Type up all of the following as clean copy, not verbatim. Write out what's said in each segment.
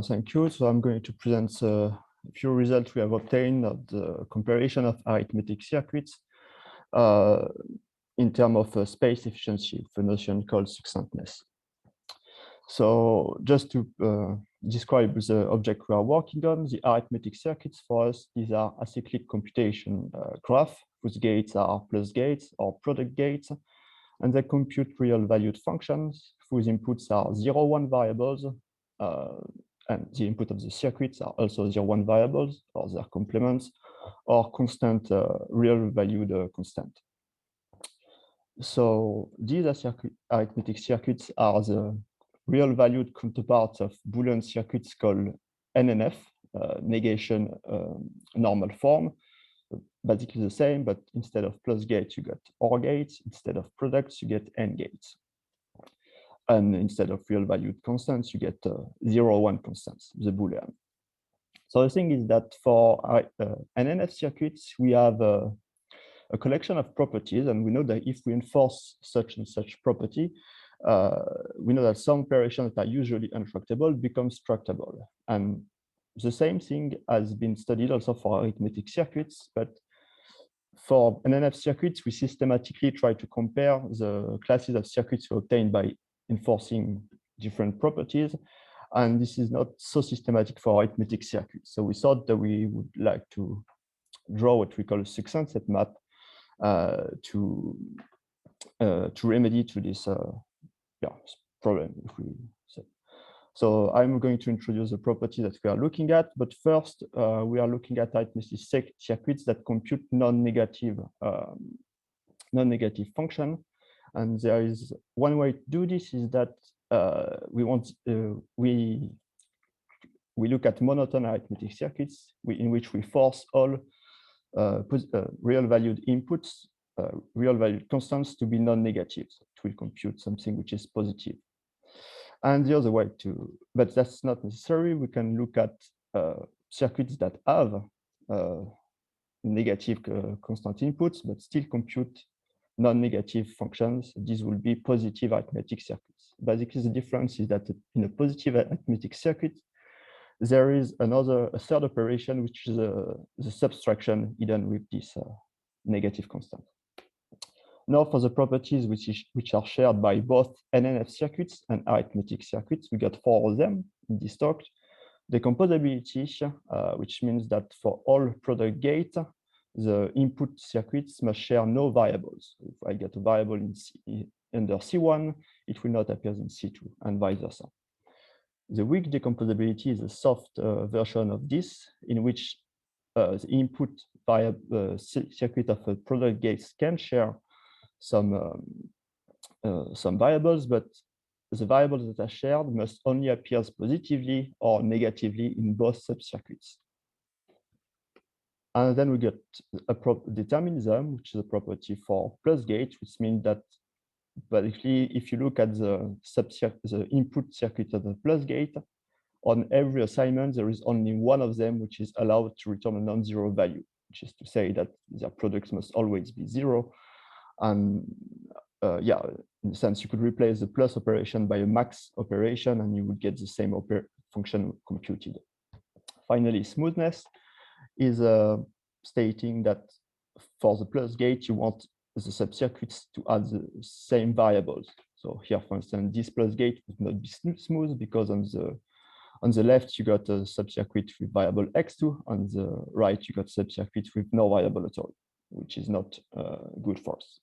Thank you. So I'm going to present a few results we have obtained of the comparison of arithmetic circuits in terms of space efficiency, with a notion called succinctness. So just to describe the object we are working on, the arithmetic circuits for us, these are acyclic computation graph whose gates are plus gates or product gates, and they compute real valued functions whose inputs are 0, 1 variables, and the input of the circuits are also 0, 1 variables or their complements, or constant real valued constant. So these arithmetic circuits are the real valued counterparts of Boolean circuits called NNF, negation normal form. Basically the same, but instead of plus gates, you get OR gates. Instead of products, you get AND gates. And instead of real valued constants, you get 0, 1 constants, the Boolean. So the thing is that for NNF circuits, we have a collection of properties, and we know that if we enforce such and such property, we know that some operations that are usually untractable become tractable. And the same thing has been studied also for arithmetic circuits, but for NNF circuits, we systematically try to compare the classes of circuits we obtain by enforcing different properties. And this is not so systematic for arithmetic circuits. So we thought that we would like to draw what we call a succinct map to remedy to this problem, if we say. So I'm going to introduce the property that we are looking at, but first we are looking at arithmetic circuits that compute non-negative function. And there is one way to do this is that we look at monotone arithmetic circuits in which we force all real valued inputs, real valued constants to be non-negative. So it will compute something which is positive. And the other way but that's not necessary. We can look at circuits that have negative constant inputs, but still compute non-negative functions. These will be positive arithmetic circuits. Basically, the difference is that in a positive arithmetic circuit, there is a third operation, which is the subtraction hidden with this negative constant. Now, for the properties which are shared by both NNF circuits and arithmetic circuits, we got 4 of them in this talk. Decomposability, which means that for all product gate, the input circuits must share no variables. If I get a variable under C1, it will not appear in C2, and vice versa. The weak decomposability is a soft version of this, in which the input circuit of a product gates can share some variables, but the variables that are shared must only appear positively or negatively in both subcircuits. And then we get a determinism, which is a property for plus gate, which means that basically, if you look at the input circuit of the plus gate, on every assignment, there is only one of them which is allowed to return a non-zero value, which is to say that their products must always be 0. And yeah, in a sense, you could replace the plus operation by a max operation, and you would get the same function computed. Finally, smoothness is stating that for the plus gate, you want the subcircuits to add the same variables. So here, for instance, this plus gate would not be smooth because on the left, you got a subcircuit with variable x2. On the right, you got subcircuit with no variable at all, which is not good for us.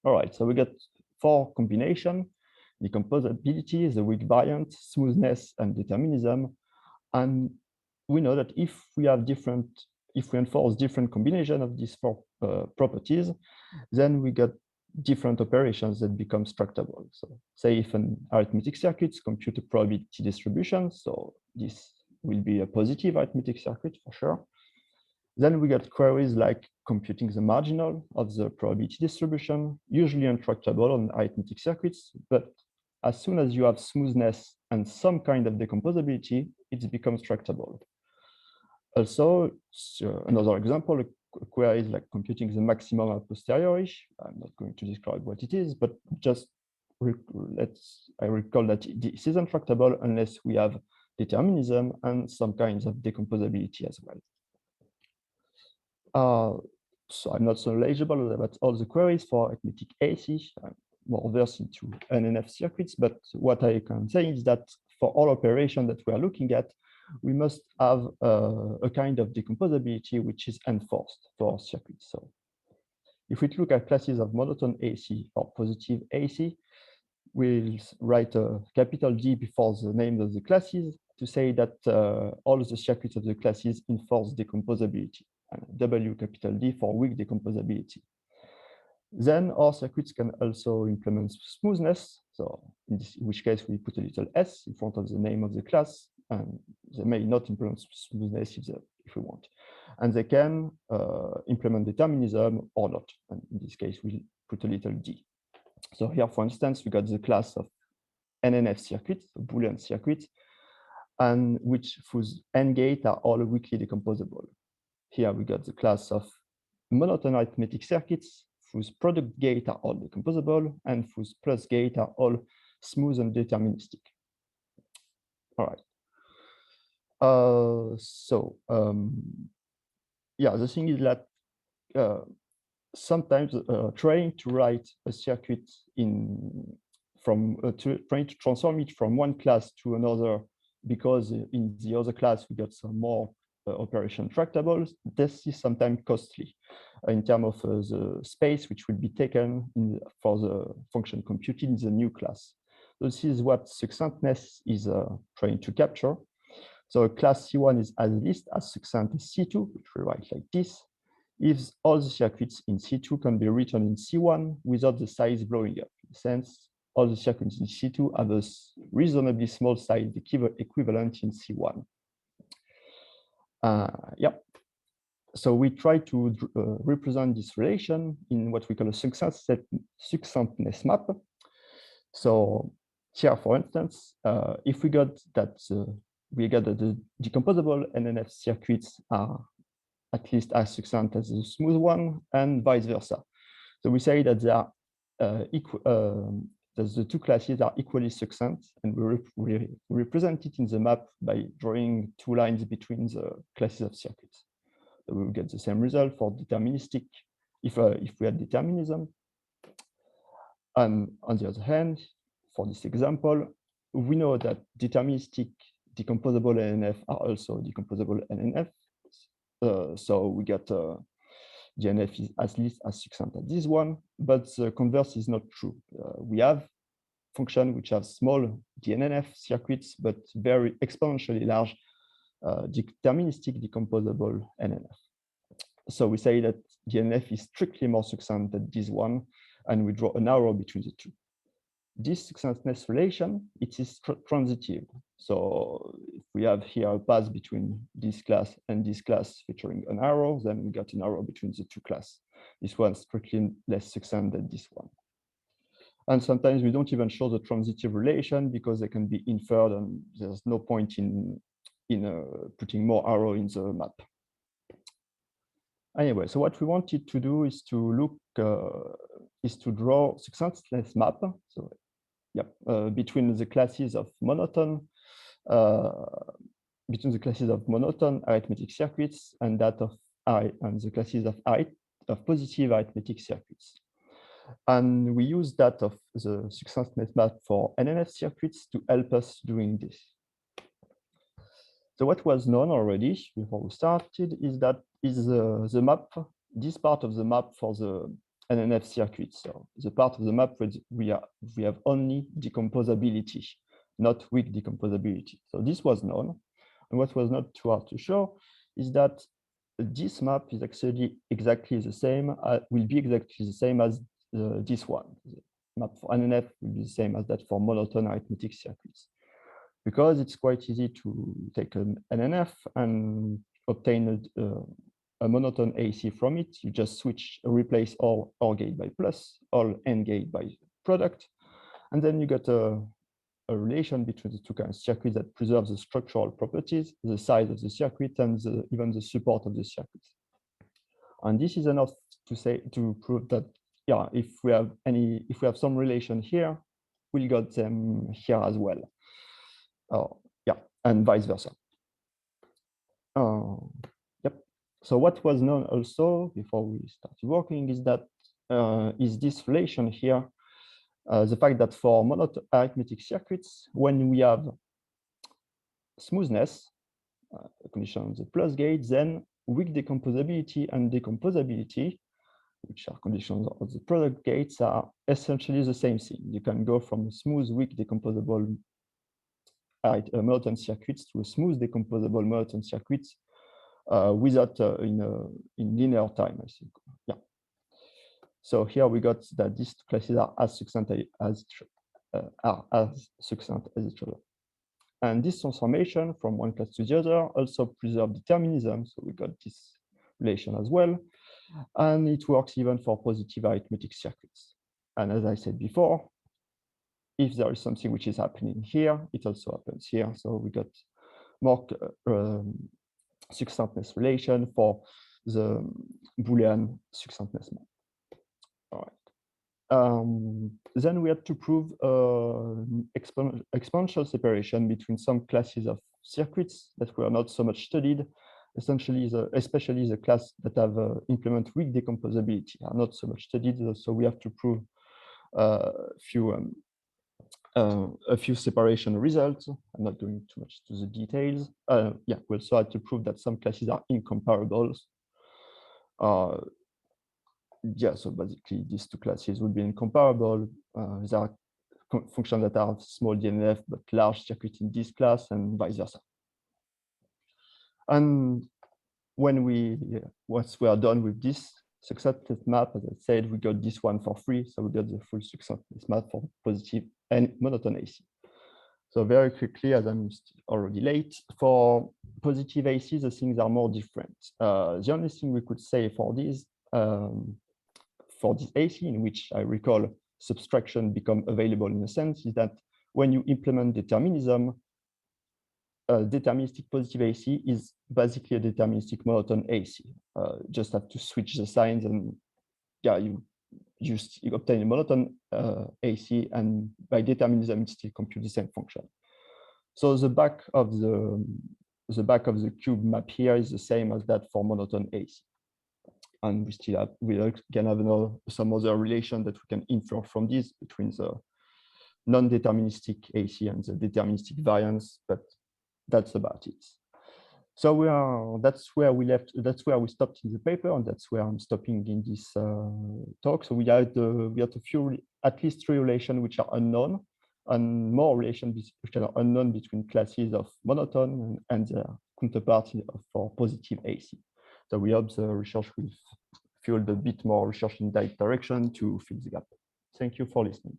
All right, so we got 4 combinations: decomposability, the weak variant, smoothness, and determinism. And we know that if we enforce different combination of these 4 properties, then we get different operations that become tractable. So say if an arithmetic circuit compute a probability distribution, so this will be a positive arithmetic circuit for sure. Then we get queries like computing the marginal of the probability distribution, usually untractable on arithmetic circuits, but as soon as you have smoothness and some kind of decomposability, it becomes tractable. Also, another example, a query is like computing the maximum a posteriori. I'm not going to describe what it is, but just I recall that this isn't tractable unless we have determinism and some kinds of decomposability as well. So I'm not so knowledgeable about all the queries for arithmetic AC. I'm more versed into NNF circuits, but what I can say is that for all operations that we are looking at, we must have a kind of decomposability which is enforced for circuits. So if we look at classes of monotone AC or positive AC, we'll write a capital D before the name of the classes to say that all the circuits of the classes enforce decomposability, and W capital D for weak decomposability. Then our circuits can also implement smoothness. So in which case we put a little S in front of the name of the class, and they may not implement smoothness if we want. And they can implement determinism or not. And in this case, we'll put a little D. So here, for instance, we got the class of NNF circuits, Boolean circuits, and whose AND gate are all weakly decomposable. Here we got the class of monotone arithmetic circuits, whose product gate are all decomposable, and whose plus gate are all smooth and deterministic. All right. Yeah, the thing is that sometimes trying to write a circuit trying to transform it from one class to another, because in the other class we got some more operation tractables, this is sometimes costly in terms of the space which will be taken for the function computed in the new class. So this is what succinctness is trying to capture. So class C1 is at least as succinct as C2, which we write like this, if all the circuits in C2 can be written in C1 without the size blowing up. In a sense, all the circuits in C2 have a reasonably small size equivalent in C1. Yeah. So we try to represent this relation in what we call a succinctness map. So here, for instance, if we got that the decomposable NNF circuits are at least as succinct as the smooth one, and vice versa. So we say that they are that the two classes are equally succinct, and we represent it in the map by drawing two lines between the classes of circuits. So we will get the same result for deterministic if we had determinism. And on the other hand, for this example, we know that deterministic decomposable NNF are also decomposable NNF. So we got DNF is at least as succinct as this one, but the converse is not true. We have functions which have small DNF circuits, but very exponentially large deterministic decomposable NNF. So we say that DNF is strictly more succinct than this one, and we draw an arrow between the two. This succinctness relation, it is transitive. So if we have here a path between this class and this class featuring an arrow, then we got an arrow between the two classes. This one's strictly less succinct than this one. And sometimes we don't even show the transitive relation because they can be inferred, and there's no point in putting more arrow in the map. Anyway, so what we wanted to do is to draw succinctness map. So yeah, between the classes of monotone, arithmetic circuits and that of the classes of positive arithmetic circuits. And we use that of the succinctness map for NNF circuits to help us doing this. So what was known already before we started is that the map, this part of the map for the NNF circuit. So the part of the map where we have only decomposability, not weak decomposability. So this was known. And what was not too hard to show is that this map is actually exactly the same, will be exactly the same as this one. The map for NNF will be the same as that for monotone arithmetic circuits. Because it's quite easy to take an NNF and obtain a monotone AC from it. You just replace all OR gate by plus, all AND gate by product, and then you get a relation between the two kinds of circuits that preserves the structural properties, the size of the circuit, and even the support of the circuit. And this is enough to prove that, yeah, if we have some relation here, we'll get them here as well. Yeah, and vice versa. Yep. So what was known also before we started working is that is this relation here, the fact that for arithmetic circuits, when we have smoothness, condition of the plus gate, then weak decomposability and decomposability, which are conditions of the product gates, are essentially the same thing. You can go from smooth, weak decomposable monotone circuits to a smooth decomposable monotone circuits without in linear time, I think. Yeah. So here we got that these classes are as succinct as each other. And this transformation from one class to the other also preserve determinism. So we got this relation as well. And it works even for positive arithmetic circuits. And as I said before, if there is something which is happening here, it also happens here. So we got more succinctness relation for the Boolean succinctness map. All right. Then we had to prove exponential separation between some classes of circuits that were not so much studied. Essentially, especially the class that have implement weak decomposability are not so much studied. So we have to prove a few separation results. I'm not going too much to the details. Yeah, we also had to prove that some classes are incomparables. Yeah, so basically these two classes would be incomparable. There are functions that are small DNF but large circuit in this class and vice versa. And when once we are done with this succinctness map, as I said, we got this one for free. So we got the full succinctness map for positive and monotone AC. So very quickly, as I'm already late, for positive AC, the things are more different. The only thing we could say for this AC, in which I recall subtraction become available in a sense, is that when you implement determinism, deterministic positive AC is basically a deterministic monotone AC. Just have to switch the signs, and yeah, you obtain a monotone AC, and by determinism, it still computes the same function. So the back of the cube map here is the same as that for monotone AC. And we still have, can have some other relation that we can infer from this between the non-deterministic AC and the deterministic variance, but that's about it. So that's where we stopped in the paper, and that's where I'm stopping in this talk. So we had a few, at least 3 relations which are unknown, and more relations which are unknown between classes of monotone and their counterpart for positive AC. So we hope the research will fuel a bit more research in that direction to fill the gap. Thank you for listening.